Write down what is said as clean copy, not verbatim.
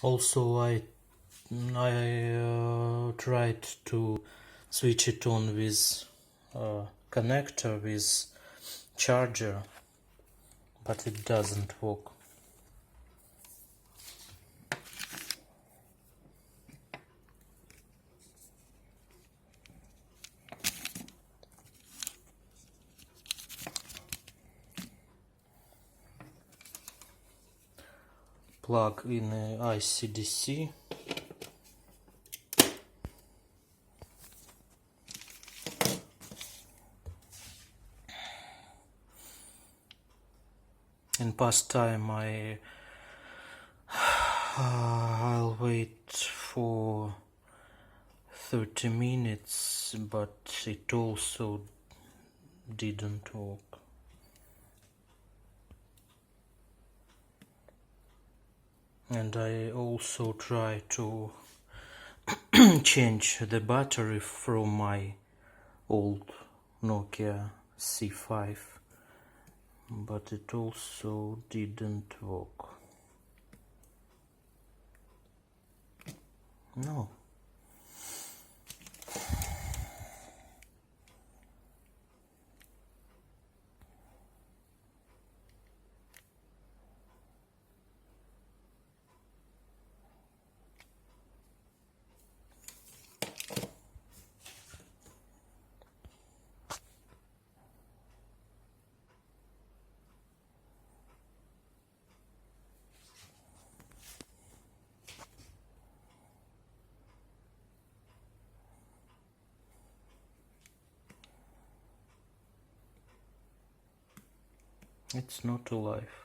Also, I tried to switch it on with connector with charger, but it doesn't work. Plug in ICDC. In past time I'll wait for 30 minutes, but it also didn't work. And I also try to change the battery from my old Nokia C5, but it also didn't work. No. It's not alive.